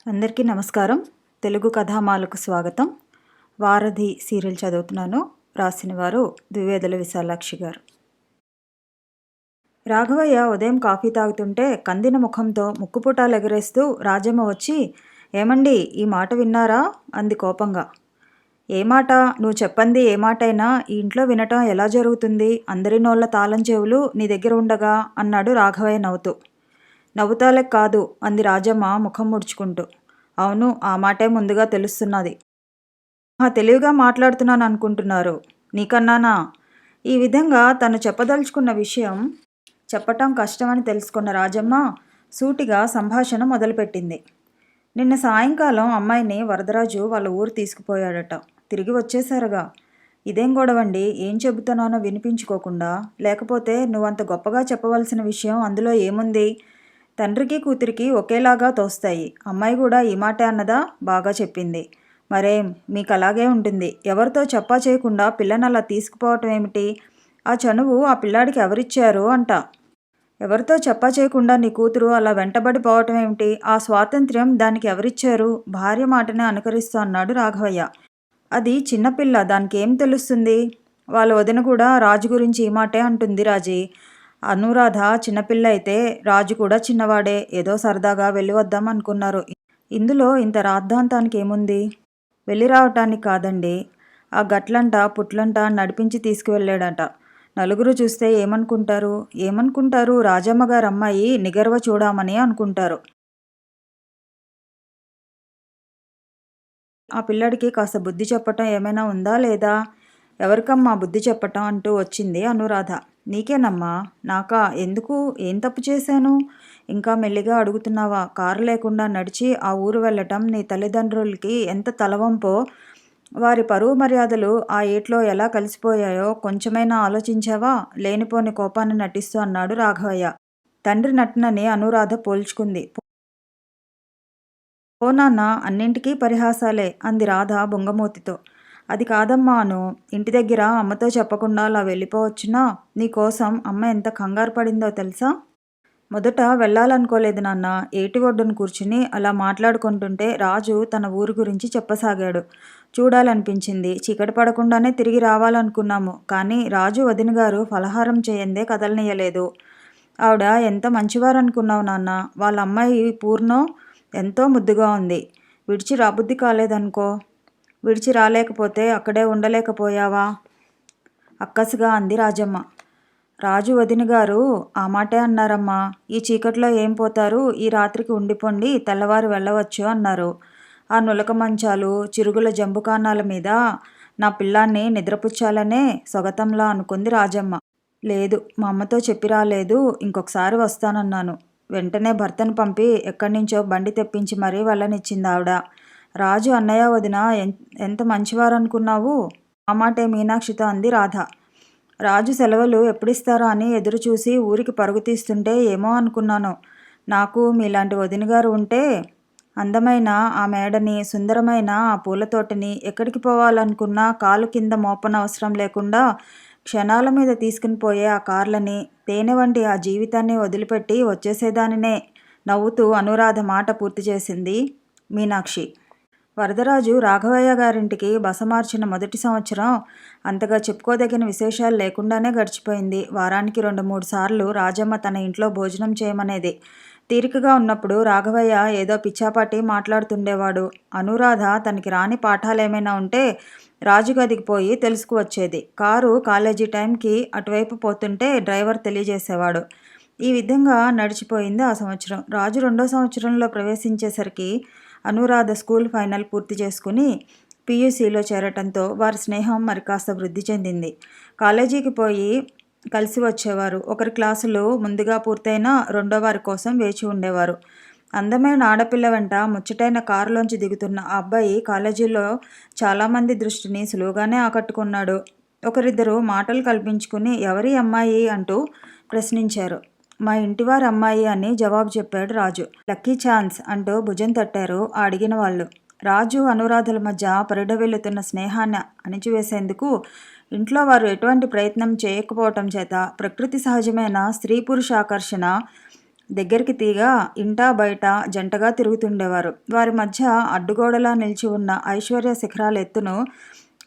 అందరికీ నమస్కారం. తెలుగు కథామాలకు స్వాగతం. వారధి సీరియల్ చదువుతున్నాను. రాసిన వారు ద్వివేదుల విశాలాక్షి గారు. రాఘవయ్య ఉదయం కాఫీ తాగుతుంటే కందిన ముఖంతో ముక్కుపుటాలు ఎగరేస్తూ రాజమ్మ వచ్చి, ఏమండి ఈ మాట విన్నారా అంది కోపంగా. ఏ మాట? నువ్వు చెప్పంది ఏ మాటైనా ఈ ఇంట్లో వినటం ఎలా జరుగుతుంది? అందరి నోళ్ల తాళం చెవులు నీ దగ్గర ఉండగా అన్నాడు రాఘవయ్య నవ్వుతూ. నవ్వుతాలే కాదు అంది రాజమ్మ ముఖం ముడుచుకుంటూ. అవును, ఆ మాటే ముందుగా తెలుస్తున్నది. తెలివిగా మాట్లాడుతున్నాను అనుకుంటున్నారు. నీకన్నానా? ఈ విధంగా తను చెప్పదలుచుకున్న విషయం చెప్పటం కష్టమని తెలుసుకున్న రాజమ్మ సూటిగా సంభాషణ మొదలుపెట్టింది. నిన్న సాయంకాలం అమ్మాయిని వరదరాజు వాళ్ళ ఊరు తీసుకుపోయాడట. తిరిగి వచ్చేశారుగా. ఇదేం గొడవండి? ఏం చెబుతున్నానో వినిపించుకోకుండా? లేకపోతే నువ్వంత గొప్పగా చెప్పవలసిన విషయం అందులో ఏముంది? తండ్రికి కూతురికి ఒకేలాగా తోస్తాయి. అమ్మాయి కూడా ఈ మాటే అన్నదా? బాగా చెప్పింది. మరేం, మీకు అలాగే ఉంటుంది. ఎవరితో చెప్పా చేయకుండా పిల్లని అలా తీసుకుపోవటం ఏమిటి? ఆ చనువు ఆ పిల్లాడికి ఎవరిచ్చారు అంట. ఎవరితో చెప్పా చేయకుండా నీ కూతురు అలా వెంటబడి పోవటం ఏమిటి? ఆ స్వాతంత్ర్యం దానికి ఎవరిచ్చారు? భార్య మాటనే అనుకరిస్తూ అన్నాడు రాఘవయ్య. అది చిన్నపిల్ల, దానికి ఏం తెలుస్తుంది? వాళ్ళ వదిన కూడా రాజు గురించి ఈ మాటే అంటుంది రాజీ. అనురాధ చిన్నపిల్ల అయితే రాజు కూడా చిన్నవాడే. ఏదో సరదాగా వెళ్ళి వద్దాం అనుకున్నారు. ఇందులో ఇంత రాద్ధాంతానికి ఏముంది? వెళ్ళి రావటానికి కాదండి, ఆ గట్లంట పుట్లంట నడిపించి తీసుకువెళ్ళాడట. నలుగురు చూస్తే ఏమనుకుంటారు? రాజమ్మగారు అమ్మాయి నిగర్వ చూడమని అనుకుంటారు. ఆ పిల్లాడికి కాస్త బుద్ధి చెప్పటం ఏమైనా ఉందా లేదా? ఎవరికమ్మా బుద్ధి చెప్పటం అంటూ వచ్చింది అనురాధ. నీకేనమ్మా? నాకా? ఎందుకు? ఏం తప్పు చేశాను? ఇంకా మెల్లిగా అడుగుతున్నావా? కారు లేకుండా నడిచి ఆ ఊరు వెళ్ళటం నీ తల్లిదండ్రులకి ఎంత తలవంపో. వారి పరువు మర్యాదలు ఆ ఏట్లో ఎలా కలిసిపోయాయో కొంచెమైనా ఆలోచించావా? లేనిపోని కోపాన్ని నటిస్తూ అన్నాడు రాఘవయ్య. తండ్రి నటనని అనురాధ పోల్చుకుంది. ఓ నాన్న, అన్నింటికీ పరిహాసాలే అంది రాధ బొంగమూతితో. అది కాదమ్మా అను. ఇంటి దగ్గర అమ్మతో చెప్పకుండా అలా వెళ్ళిపోవచ్చునా? నీకోసం అమ్మ ఎంత కంగారు పడిందో తెలుసా? మొదట వెళ్ళాలనుకోలేదు నాన్న. ఏటి ఒడ్డున కూర్చుని అలా మాట్లాడుకుంటుంటే రాజు తన ఊరు గురించి చెప్పసాగాడు. చూడాలనిపించింది. చీకటి పడకుండానే తిరిగి రావాలనుకున్నాము. కానీ రాజు వదినగారు ఫలహారం చేయందే కదలనీయలేదు. ఆవిడ ఎంత మంచివారనుకున్నావు నాన్న. వాళ్ళ అమ్మాయి పూర్ణం ఎంతో ముద్దుగా ఉంది. విడిచి రాబుద్ధి కాలేదనుకో. విడిచి రాలేకపోతే అక్కడే ఉండలేకపోయావా? అక్కసుగా అంది రాజమ్మ. రాజు వదినగారు ఆ మాటే అన్నారమ్మా. ఈ చీకట్లో ఏం పోతారు? ఈ రాత్రికి ఉండిపోండి, తెల్లవారు వెళ్ళవచ్చు అన్నారు. ఆ నులక మంచాలు, చిరుగుల జంబుకానాల మీద నా పిల్లాన్ని నిద్రపుచ్చాలనే సొగతంలా అనుకుంది రాజమ్మ. లేదు, మా అమ్మతో చెప్పి రాలేదు. ఇంకొకసారి వస్తానన్నాను. వెంటనే భర్తను పంపి ఎక్కడి నుంచో బండి తెప్పించి మరీ వెళ్ళనిచ్చింది ఆవిడ. రాజు అన్నయ్య వదిన ఎంత మంచివారనుకున్నావు? ఆ మాటే మీనాక్షితో అంది రాధ. రాజు సెలవులు ఎప్పుడిస్తారా అని ఎదురుచూసి ఊరికి పరుగు తీస్తుంటే ఏమో అనుకున్నాను. నాకు మీలాంటి వదినగారు ఉంటే అందమైన ఆ మేడని, సుందరమైన ఆ పూలతోటని, ఎక్కడికి పోవాలనుకున్నా కాలు కింద మోపనవసరం లేకుండా క్షణాల మీద తీసుకుని పోయే ఆ కార్లని, తేనె వంటి ఆ జీవితాన్ని వదిలిపెట్టి వచ్చేసేదానినే. నవ్వుతూ అనురాధ మాట పూర్తి చేసింది మీనాక్షి. వరదరాజు రాఘవయ్య గారింటికి బస మార్చిన మొదటి సంవత్సరం అంతగా చెప్పుకోదగిన విశేషాలు లేకుండానే గడిచిపోయింది. వారానికి 2-3 సార్లు రాజమ్మ తన ఇంట్లో భోజనం చేయమనేది. తీరికగా ఉన్నప్పుడు రాఘవయ్య ఏదో పిచ్చాపాటి మాట్లాడుతుండేవాడు. అనురాధ తనకి రాని పాఠాలేమైనా ఉంటే రాజు గదికి పోయి తెలుసుకువచ్చేది. కారు కాలేజీ టైంకి అటువైపు పోతుంటే డ్రైవర్ తెలియజేసేవాడు. ఈ విధంగా నడిచిపోయింది ఆ సంవత్సరం. రాజు 2వ సంవత్సరంలో ప్రవేశించేసరికి అనురాధ స్కూల్ ఫైనల్ పూర్తి చేసుకుని పీయూసీలో చేరటంతో వారి స్నేహం మరి కాస్త వృద్ధి చెందింది. కాలేజీకి పోయి కలిసి వచ్చేవారు. ఒకరి క్లాసులు ముందుగా పూర్తయినా రెండో వారి కోసం వేచి ఉండేవారు. అందమైన ఆడపిల్ల వెంట ముచ్చటైన కారులోంచి దిగుతున్న ఆ అబ్బాయి కాలేజీలో చాలామంది దృష్టిని సులువుగానే ఆకట్టుకున్నాడు. ఒకరిద్దరు మాటలు కల్పించుకుని ఎవరి అమ్మాయి అంటూ ప్రశ్నించారు. మా ఇంటివారి అమ్మాయి అని జవాబు చెప్పాడు రాజు. లక్కీ ఛాన్స్ అంటూ భుజం తట్టారు ఆ అడిగిన వాళ్ళు. రాజు అనురాధల మధ్య పరిఢవిల్లుతున్న స్నేహాన్ని అణిచివేసేందుకు ఇంట్లో వారు ఎటువంటి ప్రయత్నం చేయకపోవటం చేత ప్రకృతి సహజమైన స్త్రీ పురుష ఆకర్షణ దగ్గరికి తీగా ఇంటా బయట జంటగా తిరుగుతుండేవారు. వారి మధ్య అడ్డుగోడలా నిలిచి ఉన్న ఐశ్వర్య శిఖరాల ఎత్తును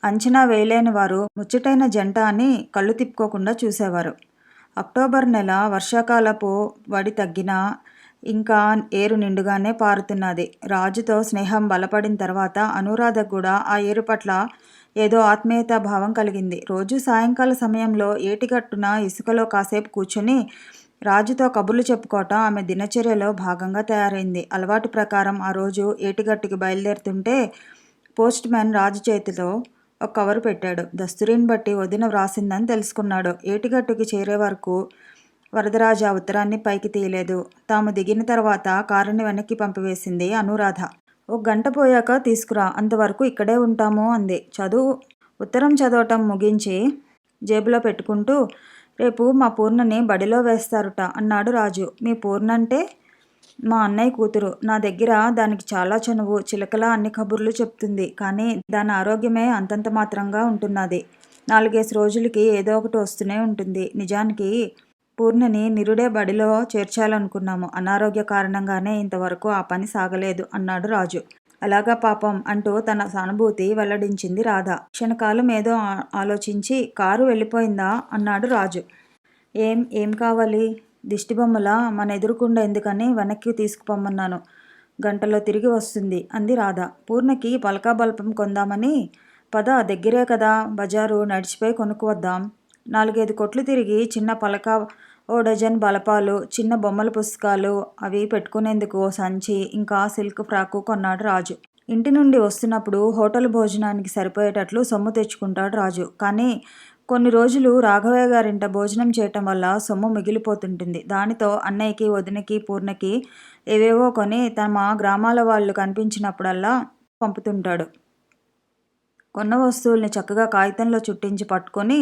అంచనా వేయలేని వారు ముచ్చటైన జంట అని కళ్ళు తిప్పుకోకుండా చూసేవారు. అక్టోబర్ నెల వర్షాకాలపు వడి తగ్గినా ఇంకా ఏరు నిండుగానే పారుతున్నది. రాజుతో స్నేహం బలపడిన తర్వాత అనురాధకు కూడా ఆ ఏరు పట్ల ఏదో ఆత్మీయతా భావం కలిగింది. రోజు సాయంకాల సమయంలో ఏటిగట్టున ఇసుకలో కాసేపు కూర్చుని రాజుతో కబుర్లు చెప్పుకోవటం ఆమె దినచర్యలో భాగంగా తయారైంది. అలవాటు ప్రకారం ఆ రోజు ఏటిగట్టుకి బయలుదేరుతుంటే పోస్ట్ మ్యాన్ రాజు చేతిలో ఒక కవరు పెట్టాడు. దస్తూరిని బట్టి వదిన వ్రాసిందని తెలుసుకున్నాడు. ఏటిగట్టుకి చేరే వరకు వరదరాజు ఆ ఉత్తరాన్ని పైకి తీయలేదు. తాము దిగిన తర్వాత కారుని వెనక్కి పంపివేసింది అనురాధ. ఒక గంట పోయాక తీసుకురా, అంతవరకు ఇక్కడే ఉంటాము అంది. ఉత్తరం చదవటం ముగించి జేబులో పెట్టుకుంటూ, రేపు మా పూర్ణని బడిలో వేస్తారుట అన్నాడు రాజు. మీ పూర్ణంటే? మా అన్నయ్య కూతురు. నా దగ్గర దానికి చాలా చనువు, చిలకలా అన్ని కబుర్లు చెప్తుంది. కానీ దాని ఆరోగ్యమే అంతంత మాత్రంగా ఉంటున్నది. 4 రోజులకి ఏదో ఒకటి వస్తూనే ఉంటుంది. నిజానికి పూర్ణని నిరుడే బడిలో చేర్చాలనుకున్నాము. అనారోగ్య కారణంగానే ఇంతవరకు ఆ పని సాగలేదు అన్నాడు రాజు. అలాగా పాపం అంటూ తన సానుభూతి వెల్లడించింది రాధ. క్షణకాలం ఏదో ఆలోచించి, కారు వెళ్ళిపోయిందా అన్నాడు రాజు. ఏం కావాలి? దిష్టిబొమ్మల మన ఎదురుకుండా ఎందుకని వెనక్కి తీసుకుపోమన్నాను. గంటలో తిరిగి వస్తుంది అంది రాధ. పూర్ణకి పలకా బల్పం కొందామని. పద, దగ్గరే కదా బజారు, నడిచిపోయి కొనుక్కువద్దాం. 4-5 కొట్లు తిరిగి చిన్న పలక, 1 డజన్ బలపాలు, చిన్న బొమ్మల పుస్తకాలు అవి పెట్టుకునేందుకు ఓ సంచి, ఇంకా సిల్క్ ఫ్రాకు కొన్నాడు రాజు. ఇంటి నుండి వస్తున్నప్పుడు హోటల్ భోజనానికి సరిపోయేటట్లు సొమ్ము తెచ్చుకుంటాడు రాజు. కానీ కొన్ని రోజులు రాఘవయ్య గారింట భోజనం చేయటం వల్ల సొమ్ము మిగిలిపోతుంటుంది. దానితో అన్నయ్యకి, వదినకి, పూర్ణకి ఏవేవో కొని తమ గ్రామాల వాళ్ళు కనిపించినప్పుడల్లా పంపుతుంటాడు. కొన్న వస్తువుల్ని చక్కగా కాగితంలో చుట్టించి పట్టుకొని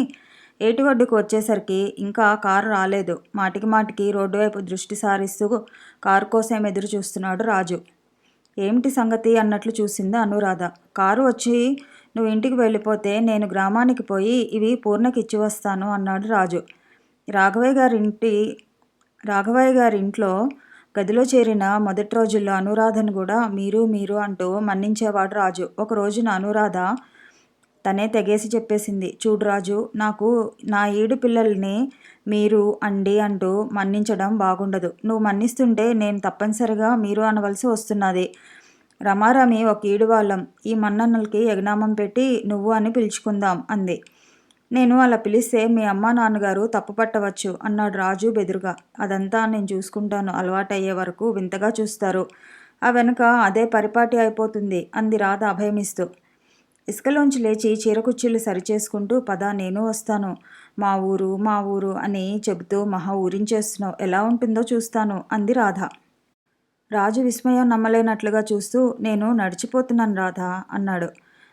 ఏటి ఒడ్డుకు వచ్చేసరికి ఇంకా కారు రాలేదు. మాటికి రోడ్డు వైపు దృష్టి సారిస్తూ కారు కోసం ఎదురు చూస్తున్నాడు రాజు. ఏమిటి సంగతి అన్నట్లు చూసింది అనురాధ. కారు వచ్చి నువ్వు ఇంటికి వెళ్ళిపోతే నేను గ్రామానికి పోయి ఇవి పూర్ణకి ఇచ్చి వస్తాను అన్నాడు రాజు. రాఘవయ్య గారి ఇంట్లో గదిలో చేరిన మొదటి రోజుల్లో అనురాధను కూడా మీరు అంటూ మన్నించేవాడు రాజు. ఒక రోజున అనురాధ తనే తెగేసి చెప్పేసింది. చూడు రాజు, నాకు నా 7 పిల్లల్ని మీరు అండి అంటూ మన్నించడం బాగుండదు. నువ్వు మన్నిస్తుంటే నేను తప్పనిసరిగా మీరు అనవలసి వస్తున్నది. రమారమి ఒక ఈడు వాళ్ళం. ఈ మన్నన్నలకి ఎగనామం పెట్టి నువ్వు అని పిలుచుకుందాం అంది. నేను అలా పిలిస్తే మీ అమ్మా నాన్నగారు తప్పు పట్టవచ్చు అన్నాడు రాజు బెదురుగా. అదంతా నేను చూసుకుంటాను. అలవాటయ్యే వరకు వింతగా చూస్తారు. ఆ వెనుక అదే పరిపాటి అయిపోతుంది అంది రాధ అభయమిస్తూ. ఇసుకలోంచి లేచి చీరకుర్చీలు సరిచేసుకుంటూ, పద నేను వస్తాను. మా ఊరు అని చెబుతూ మహా ఊరించేస్తున్నావు. ఎలా ఉంటుందో చూస్తాను అంది రాధ. రాజు విస్మయం నమ్మలేనట్లుగా చూస్తూ, నేను నడిచిపోతున్నాను రాధ అన్నాడు.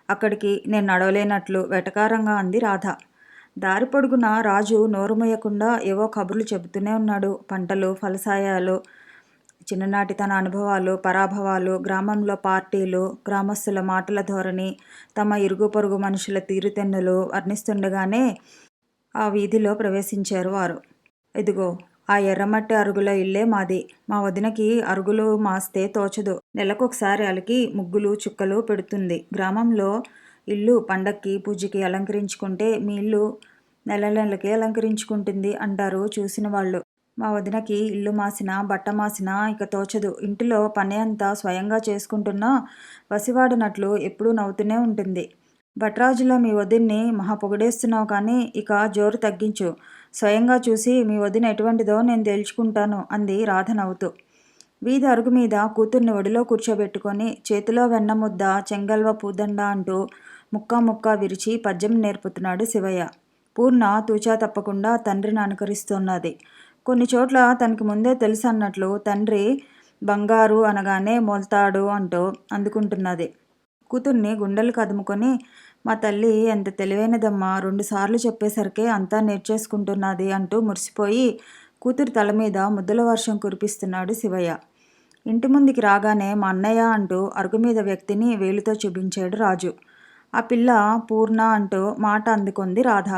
అక్కడికి నేను నడవలేనట్లు వెటకారంగా అంది రాధ. దారి పొడుగున రాజు నోరు మూయకుండా ఏవో కబుర్లు చెబుతూనే ఉన్నాడు. పంటలు, ఫలసాయాలు, చిన్ననాటి తన అనుభవాలు, పరాభవాలు, గ్రామంలో పార్టీలు, గ్రామస్తుల మాటల ధోరణి, తమ ఇరుగు పొరుగు మనుషుల తీరుతెన్నులు వర్ణిస్తుండగానే ఆ వీధిలో ప్రవేశించారు వారు. ఇదిగో ఆ ఎర్రమట్టి అరుగుల ఇల్లే మాది. మా వదినకి అరుగులు మాస్తే తోచదు. నెలకొకసారి అలికి ముగ్గులు చుక్కలు పెడుతుంది. గ్రామంలో ఇల్లు పండక్కి, పూజకి అలంకరించుకుంటే మీ ఇల్లు నెలకి అలంకరించుకుంటుంది అంటారు చూసిన వాళ్ళు. మా వదినకి ఇల్లు మాసినా, బట్ట మాసినా ఇక తోచదు. ఇంటిలో పని అంతా స్వయంగా చేసుకుంటున్నా వసివాడినట్లు ఎప్పుడూ నవ్వుతూనే ఉంటుంది. భట్రాజులో మీ వదిన్ని మహా పొగిడేస్తున్నావు కానీ ఇక జోరు తగ్గించు. స్వయంగా చూసి మీ వదిన ఎటువంటిదో నేను తేల్చుకుంటాను అంది రాధ నవ్వుతూ. వీధి అరుగు మీద కూతుర్ని ఒడిలో కూర్చోబెట్టుకొని చేతిలో వెన్నముద్ద, చెంగల్వ పూదండ అంటూ ముక్క విరిచి పద్యం నేర్పుతున్నాడు శివయ్య. పూర్ణ తూచా తప్పకుండా తండ్రిని అనుకరిస్తున్నది. కొన్ని చోట్ల తనకి ముందే తెలుసు అన్నట్లు తండ్రి బంగారు అనగానే మొల్తాడు అంటూ అందుకుంటున్నది. కూతుర్ని గుండెలు కదుముకొని, మా తల్లి ఎంత తెలివైనదమ్మా, 2 సార్లు చెప్పేసరికే అంతా నేర్చేసుకుంటున్నది అంటూ మురిసిపోయి కూతురు తల మీద ముద్దుల వర్షం కురిపిస్తున్నాడు శివయ్య. ఇంటి ముందుకి రాగానే మా అన్నయ్య అంటూ అరుగు మీద వ్యక్తిని వేలుతో చూపించాడు రాజు. ఆ పిల్ల పూర్ణ అంటూ మాట అందుకుంది రాధ.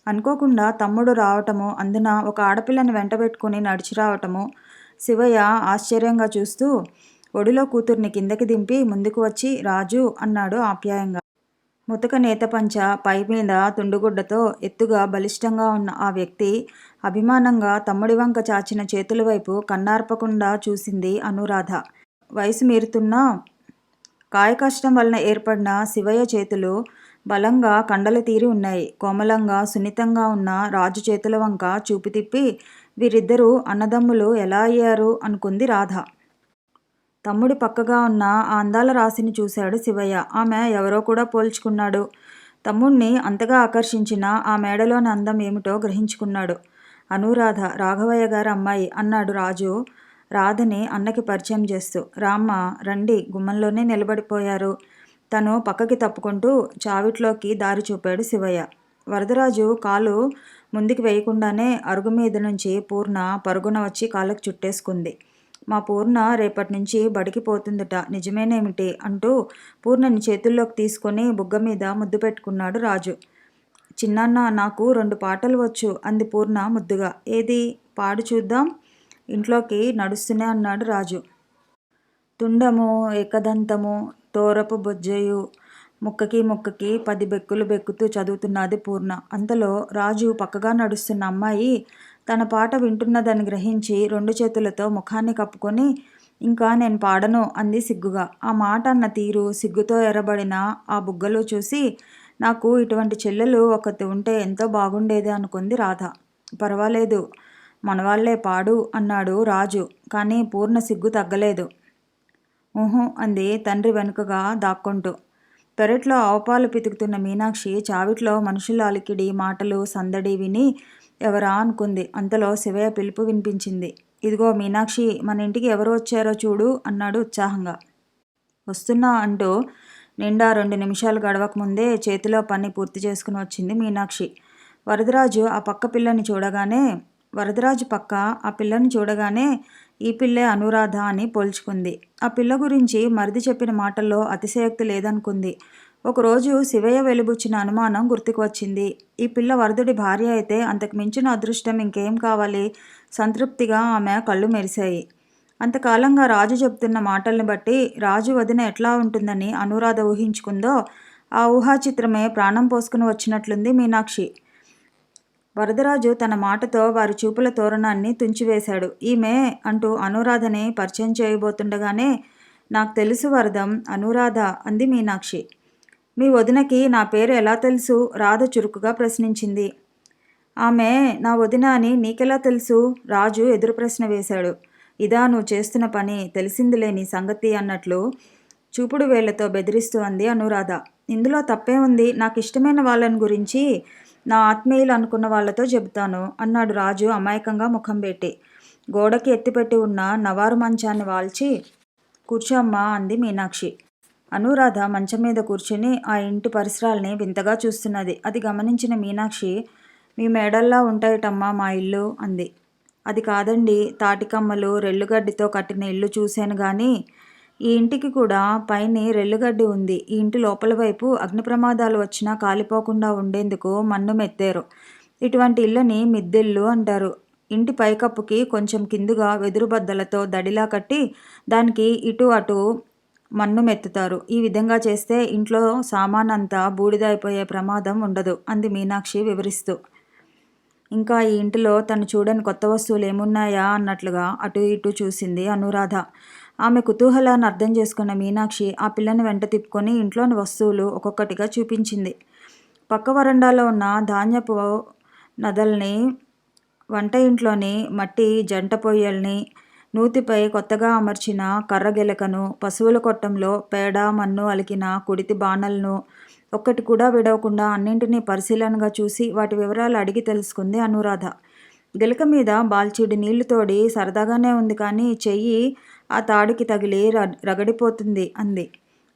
అనుకోకుండా తమ్ముడు రావటము, అందున ఒక ఆడపిల్లని వెంటబెట్టుకుని నడిచి రావటము శివయ్య ఆశ్చర్యంగా చూస్తూ ఒడిలో కూతుర్ని కిందకి దింపి ముందుకు వచ్చి రాజు అన్నాడు ఆప్యాయంగా. ముతక నేతపంచ పై మీద తుండుగుడ్డతో ఎత్తుగా బలిష్టంగా ఉన్న ఆ వ్యక్తి అభిమానంగా తమ్ముడి వంక చాచిన చేతుల వైపు కన్నార్పకుండా చూసింది అనురాధ. వయసు మీరుతున్నా కాయకష్టం వలన ఏర్పడిన శివయ్య చేతులు బలంగా కండలు తీరి ఉన్నాయి. కోమలంగా సున్నితంగా ఉన్న రాజు చేతుల వంక చూపు తిప్పి వీరిద్దరూ అన్నదమ్ములు ఎలా అయ్యారు అనుకుంది రాధ. తమ్ముడి పక్కగా ఉన్న ఆ అందాల రాశిని చూశాడు శివయ్య. ఆమె ఎవరో కూడా పోల్చుకున్నాడు. తమ్ముణ్ణి అంతగా ఆకర్షించిన ఆ మేడలోని అందం ఏమిటో గ్రహించుకున్నాడు. అనురాధ రాఘవయ్య గారి అమ్మాయి అన్నాడు రాజు రాధని అన్నకి పరిచయం చేస్తూ. రామ్మ రండి గుమ్మంలోనే నిలబడిపోయారు. తను పక్కకి తప్పుకుంటూ చావిట్లోకి దారి చూపాడు శివయ్య. వరదరాజు కాలు ముందుకు వేయకుండానే అరుగు మీద నుంచి పూర్ణ పరుగున వచ్చి కాళ్ళకు చుట్టేసుకుంది. మా పూర్ణ రేపటి నుంచి బడికి పోతుందట, నిజమేనేమిటి అంటూ పూర్ణని చేతుల్లోకి తీసుకొని బుగ్గ మీద ముద్దు పెట్టుకున్నాడు రాజు. చిన్నాన్న నాకు 2 పాటలు వచ్చు అంది పూర్ణ ముద్దుగా. ఏది పాడు చూద్దాం ఇంట్లోకి నడుస్తూనే అన్నాడు రాజు. తుండము ఏకదంతము తోరపు బొజ్జయు ముక్కకి ముక్కకి 10 బెక్కులు బెక్కుతూ చదువుతున్నది పూర్ణ. అంతలో రాజు పక్కగా నడుస్తున్న అమ్మాయి తన పాట వింటున్నదని గ్రహించి 2 చేతులతో ముఖాన్ని కప్పుకొని ఇంకా నేను పాడను అంది సిగ్గుగా. ఆ మాట అన్న తీరు, సిగ్గుతో ఎర్రబడిన ఆ బుగ్గలు చూసి నాకు ఇటువంటి చెల్లెలు ఒకటి ఉంటే ఎంతో బాగుండేది అనుకుంది రాధ. పర్వాలేదు మనవాళ్లే పాడు అన్నాడు రాజు. కానీ పూర్ణ సిగ్గు తగ్గలేదు. ఊహు అంది తండ్రి వెనుకగా దాక్కుంటూ. పెరట్లో ఆవుపాలు పితుకుతున్న మీనాక్షి చావిట్లో మనుషుల అలికిడి మాటలు సందడి విని ఎవరా అనుకుంది. అంతలో శివయ్య పిలుపు వినిపించింది. ఇదిగో మీనాక్షి మన ఇంటికి ఎవరు వచ్చారో చూడు అన్నాడు ఉత్సాహంగా. వస్తున్నా అంటూ నిండా 2 నిమిషాలు గడవకముందే చేతిలో పని పూర్తి చేసుకుని వచ్చింది మీనాక్షి. వరదరాజు పక్క ఆ పిల్లని చూడగానే ఈ పిల్లే అనురాధ అని పోల్చుకుంది. ఆ పిల్ల గురించి మరిది చెప్పిన మాటల్లో అతిశయోక్తి లేదనుకుంది. ఒకరోజు శివయ్య వెలుబుచ్చిన అనుమానం గుర్తుకు వచ్చింది. ఈ పిల్ల వరదుడి భార్య అయితే అంతకు మించిన అదృష్టం ఇంకేం కావాలి? సంతృప్తిగా ఆమె కళ్ళు మెరిశాయి. అంతకాలంగా రాజు చెప్తున్న మాటల్ని బట్టి రాజు వదిన ఎట్లా ఉంటుందని అనురాధ ఊహించుకుందో ఆ ఊహాచిత్రమే ప్రాణం పోసుకుని వచ్చినట్లుంది మీనాక్షి. వరదరాజు తన మాటతో వారి చూపుల తోరణాన్ని తుంచివేశాడు. ఈమె అంటూ అనురాధని పరిచయం చేయబోతుండగానే నాకు తెలుసు వరదం అనురాధ అంది మీనాక్షి. మీ వదినకి నా పేరు ఎలా తెలుసు? రాధ చురుకుగా ప్రశ్నించింది. ఆమె నా వదిన అని నీకెలా తెలుసు? రాజు ఎదురు ప్రశ్న వేశాడు. ఇదా నువ్వు చేస్తున్న పని, తెలిసిందిలే నీ సంగతి అన్నట్లు చూపుడు వేళ్లతో బెదిరిస్తూ అంది అనురాధ. ఇందులో తప్పే ఉంది? నాకు ఇష్టమైన వాళ్ళని గురించి నా ఆత్మీయులు అనుకున్న వాళ్లతో చెబుతాను అన్నాడు రాజు అమాయకంగా ముఖం పెట్టి. గోడకి ఎత్తిపెట్టి ఉన్న నవారు మంచాన్ని వాల్చి కూర్చోమ్మా అంది మీనాక్షి. అనురాధ మంచం మీద కూర్చుని ఆ ఇంటి పరిసరాల్ని వింతగా చూస్తున్నది. అది గమనించిన మీనాక్షి మీ మేడల్లా ఉంటాయటమ్మా మా ఇల్లు అంది. అది కాదండి, తాటికమ్మలు రెల్లుగడ్డితో కట్టిన ఇల్లు చూశాను గాని ఈ ఇంటికి కూడా పైన రెల్లుగడ్డి ఉంది. ఈ ఇంటి లోపల వైపు అగ్ని ప్రమాదాలు వచ్చినా కాలిపోకుండా ఉండేందుకు మన్ను మెత్తారు. ఇటువంటి ఇళ్ళని మిద్దెళ్ళు అంటారు. ఇంటి పైకప్పుకి కొంచెం కిందుగా వెదురు బద్దలతో దడిలా కట్టి దానికి ఇటు అటు మన్ను మెత్తుతారు. ఈ విధంగా చేస్తే ఇంట్లో సామానంతా బూడిదైపోయే ప్రమాదం ఉండదు అంది మీనాక్షి వివరిస్తూ. ఇంకా ఈ ఇంటిలో తను చూడని కొత్త వస్తువులు ఏమున్నాయా అన్నట్లుగా అటు ఇటు చూసింది అనురాధ. ఆమె కుతూహలాన్ని అర్థం చేసుకున్న మీనాక్షి ఆ పిల్లని వెంట తిప్పుకొని ఇంట్లోని వస్తువులు ఒక్కొక్కటిగా చూపించింది. పక్క వరండాలో ఉన్న ధాన్యపు నదల్ని, వంట ఇంట్లోని మట్టి జంట పొయ్యల్ని, నూతిపై కొత్తగా అమర్చిన కర్రగెలకను, పశువుల కొట్టంలో పేడ మన్ను అలికిన కుడితి బాణలను ఒక్కటి కూడా విడవకుండా అన్నింటినీ పరిశీలనగా చూసి వాటి వివరాలు అడిగి తెలుసుకుంది అనురాధ. గిలక మీద బాల్చీడి నీళ్లు తోడి సరదాగానే ఉంది కానీ చెయ్యి ఆ తాడుకి తగిలి రగడిపోతుంది అంది.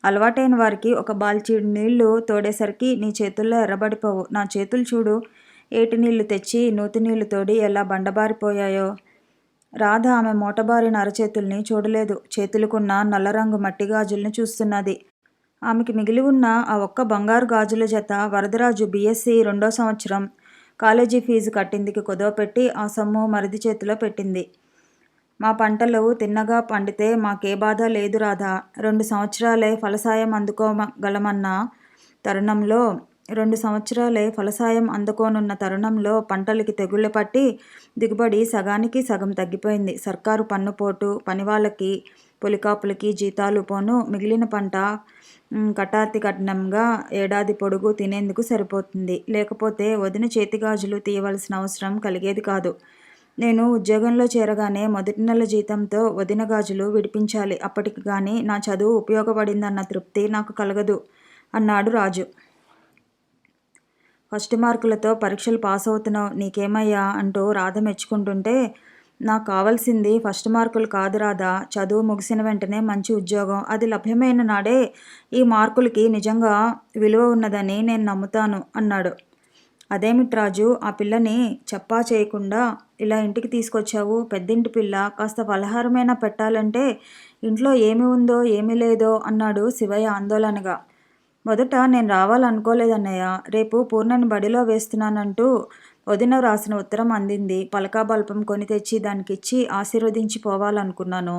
అలవాటైన వారికి ఒక బాల్చీడి నీళ్లు తోడేసరికి నీ చేతుల్లో ఎర్రబడిపోవు. నా చేతులు చూడు, ఏటి నీళ్లు తెచ్చి నూతి నీళ్లు తోడి ఎలా బండబారిపోయాయో. రాధ ఆమె మూటబారిన అరచేతుల్ని చూడలేదు. చేతులకున్న నల్లరంగు మట్టి గాజుల్ని చూస్తున్నది. ఆమెకి మిగిలి ఉన్న ఆ ఒక్క బంగారు గాజుల జత వరదరాజు BSc 2వ సంవత్సరం కాలేజీ ఫీజు కట్టిందికి కుదవపెట్టి ఆ సొమ్ము మరిది చేతిలో పెట్టింది. మా పంటలు తిన్నగా పండితే మాకే బాధ లేదు రాధా. 2 సంవత్సరాలే ఫలసాయం అందుకోగలమన్న తరుణంలో 2 సంవత్సరాలే ఫలసాయం అందుకోనున్న తరుణంలో పంటలకి తెగుళ్ళు పట్టి దిగుబడి సగానికి సగం తగ్గిపోయింది. సర్కారు పన్నుపోటు, పనివాళ్ళకి, పొలికాపులకి జీతాలు పోను మిగిలిన పంట కటాతికట్నంగా ఏడాది పొడుగు తినేందుకు సరిపోతుంది. లేకపోతే వదిన చేతిగాజులు తీయవలసిన అవసరం కలిగేది కాదు. నేను ఉద్యోగంలో చేరగానే మొదటి నెల జీతంతో వదిన గాజులు విడిపించాలి. అప్పటికి గాని నా చదువు ఉపయోగపడిందన్న తృప్తి నాకు కలగదు అన్నాడు రాజు. ఫస్ట్ మార్కులతో పరీక్షలు పాస్ అవుతున్నావు, నీకేమయ్యా అంటూ రాధ మెచ్చుకుంటుంటే, నాకు కావాల్సింది ఫస్ట్ మార్కులు కాదు రాధా, చదువు ముగిసిన వెంటనే మంచి ఉద్యోగం. అది లభ్యమైన నాడే ఈ మార్కులకి నిజంగా విలువ ఉన్నదని నేను నమ్ముతాను అన్నాడు. అదేమిటి రాజు, ఆ పిల్లని చెప్పా చేయకుండా ఇలా ఇంటికి తీసుకొచ్చావు? పెద్దింటి పిల్ల, కాస్త పలహారమైనా పెట్టాలంటే ఇంట్లో ఏమి ఉందో ఏమీ లేదో అన్నాడు శివయ్య ఆందోళనగా. మొదట నేను రావాలనుకోలేదన్నయ్య. రేపు పూర్ణని బడిలో వేస్తున్నానంటూ వదిన రాసిన ఉత్తరం అందింది. పలకా బల్పం కొని తెచ్చి దానికిచ్చి ఆశీర్వదించి పోవాలనుకున్నాను.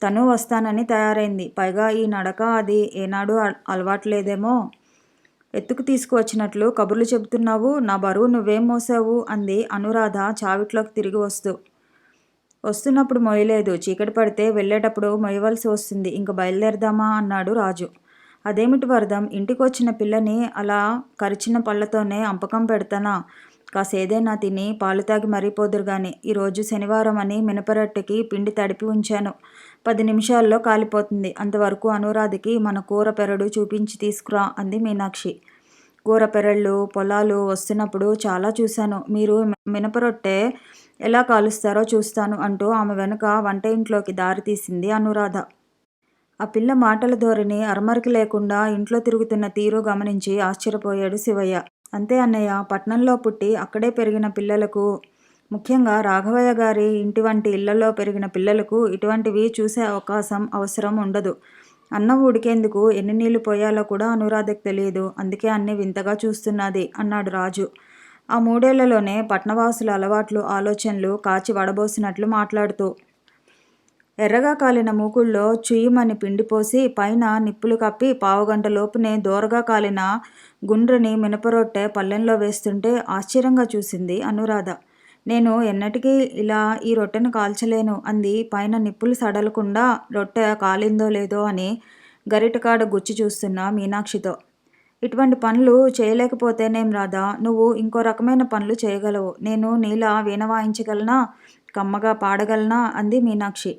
తను వస్తానని తయారైంది. పైగా ఈ నడక అది ఏనాడు అలవాట్లేదేమో. ఎత్తుకు తీసుకువచ్చినట్లు కబుర్లు చెబుతున్నావు, నా బరువు నువ్వేం మోసావు అంది అనురాధ చావిట్లోకి తిరిగి వస్తున్నప్పుడు మొయ్యలేదు, చీకటి పడితే వెళ్ళేటప్పుడు మొయ్యవలసి వస్తుంది, ఇంక బయలుదేరదామా అన్నాడు రాజు. అదేమిటి వరదం, ఇంటికొచ్చిన పిల్లని అలా కరిచిన పళ్ళతోనే అంపకం పెడతానా? కాసేదైనా తిని పాలు తాగి మరిపోదురు గాని. ఈరోజు శనివారం అని మినపరొట్టెకి పిండి తడిపి ఉంచాను, 10 నిమిషాల్లో కాలిపోతుంది. అంతవరకు అనురాధకి మన కూర పెరడు చూపించి తీసుకురా అంది మీనాక్షి. కూర పెరళ్ళు పొలాలు వస్తున్నప్పుడు చాలా చూశాను. మీరు మినపరొట్టె ఎలా కాలుస్తారో చూస్తాను అంటూ ఆమె వెనుక వంట ఇంట్లోకి దారి తీసింది అనురాధ. ఆ పిల్ల మాటల ధోరణి అరమరికి లేకుండా ఇంట్లో తిరుగుతున్న తీరు గమనించి ఆశ్చర్యపోయాడు శివయ్య. అంతే అన్నయ్య, పట్నంలో పుట్టి అక్కడే పెరిగిన పిల్లలకు, ముఖ్యంగా రాఘవయ్య గారి ఇంటి వంటి ఇళ్లలో పెరిగిన పిల్లలకు ఇటువంటివి చూసే అవసరం ఉండదు. అన్నం ఉడికేందుకు ఎన్ని నీళ్లు పోయాలో కూడా అనురాధకు తెలియదు. అందుకే అన్ని వింతగా చూస్తున్నది అన్నాడు రాజు. ఆ 3 ఏళ్లలోనే పట్నవాసుల అలవాట్లు ఆలోచనలు కాచి వడబోసినట్లు మాట్లాడుతూ. ఎర్రగా కాలిన మూకుళ్ళో చుయ్యమని పిండి పోసి పైన నిప్పులు కప్పి పావుగంట లోపునే దోరగా కాలిన గుండ్రని మినపరొట్టె పళ్ళెంలో వేస్తుంటే ఆశ్చర్యంగా చూసింది అనురాధ. నేను ఎన్నటికీ ఇలా ఈ రొట్టెను కాల్చలేను అంది పైన నిప్పులు సడలకుండా రొట్టె కాలిందో లేదో అని గరిటకాడ గుచ్చి చూస్తున్న మీనాక్షితో. ఇటువంటి పనులు చేయలేకపోతేనేం రాధా, నువ్వు ఇంకో రకమైన పనులు చేయగలవు. నేను నీలా వీణ వాయించగలనా, కమ్మగా పాడగలనా అంది మీనాక్షి.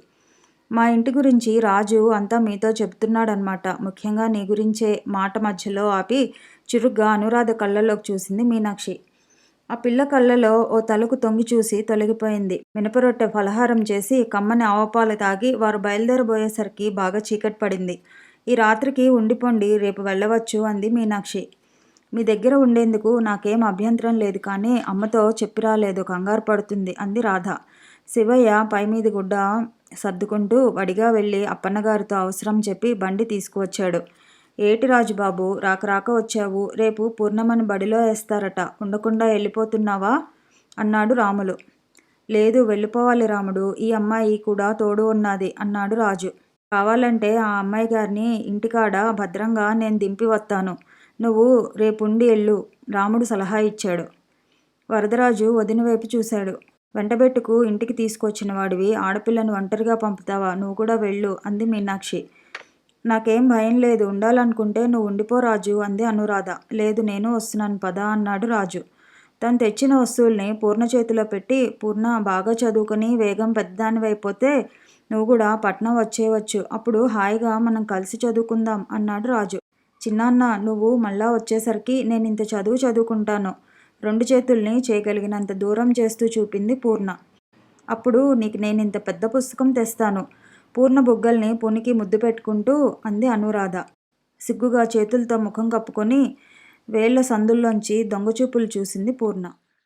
మా ఇంటి గురించి రాజు అంతా మీతో చెప్తున్నాడనమాట, ముఖ్యంగా నీ గురించే. మాట మధ్యలో ఆపి చురుగ్గా అనురాధ కళ్ళలోకి చూసింది మీనాక్షి. ఆ పిల్ల కళ్ళలో ఓ తలకు తొంగి చూసి తొలగిపోయింది. మినపరొట్టె ఫలహారం చేసి కమ్మని ఆవపాలు తాగి వారు బయలుదేరబోయేసరికి బాగా చీకటి పడింది. ఈ రాత్రికి ఉండిపోండి, రేపు వెళ్ళవచ్చు అంది మీనాక్షి. మీ దగ్గర ఉండేందుకు నాకేం అభ్యంతరం లేదు, కానీ అమ్మతో చెప్పి రాలేదు, కంగారు పడుతుంది అంది రాధ. శివయ్య పైమీది గుడ్డ సర్దుకుంటూ వడిగా వెళ్ళి అప్పన్నగారితో అవసరం చెప్పి బండి తీసుకువచ్చాడు. ఏటి రాజుబాబు, రాక వచ్చావు, రేపు పూర్ణమని బడిలో వేస్తారట, ఉండకుండా వెళ్ళిపోతున్నావా అన్నాడు రాములు. లేదు, వెళ్ళిపోవాలి రాముడు, ఈ అమ్మాయి కూడా తోడు ఉన్నది అన్నాడు రాజు. కావాలంటే ఆ అమ్మాయి గారిని ఇంటికాడ భద్రంగా నేను దింపి వస్తాను, నువ్వు రేపుండి ఎళ్ళు రాముడు సలహా ఇచ్చాడు. వరదరాజు వదిన వైపు చూశాడు. వెంటబెట్టుకు ఇంటికి తీసుకొచ్చిన వాడివి ఆడపిల్లను ఒంటరిగా పంపుతావా, నువ్వు కూడా వెళ్ళు అంది మీనాక్షి. నాకేం భయం లేదు, ఉండాలనుకుంటే నువ్వు ఉండిపో రాజు అంది అనురాధ. లేదు, నేను వస్తున్నాను పదా అన్నాడు రాజు. తను తెచ్చిన వస్తువుల్ని పూర్ణ చేతిలో పెట్టి, పూర్ణ బాగా చదువుకుని వేగం పెద్దదానివైపోతే నువ్వు కూడా పట్నం వచ్చేయవచ్చు, అప్పుడు హాయిగా మనం కలిసి చదువుకుందాం అన్నాడు రాజు. చిన్నాన్న, నువ్వు మళ్ళా వచ్చేసరికి నేను ఇంత చదువు చదువుకుంటాను 2 చేతుల్ని చేయగలిగినంత దూరం చేస్తూ చూపింది పూర్ణ. అప్పుడు నీకు నేనింత పెద్ద పుస్తకం తెస్తాను. పూర్ణ బుగ్గల్ని పునికి ముద్దు పెట్టుకుంటూ అంది అనురాధ. సిగ్గుగా చేతులతో ముఖం కప్పుకొని వేళ్ల సందుల్లోంచి దొంగచూపులు చూసింది పూర్ణ.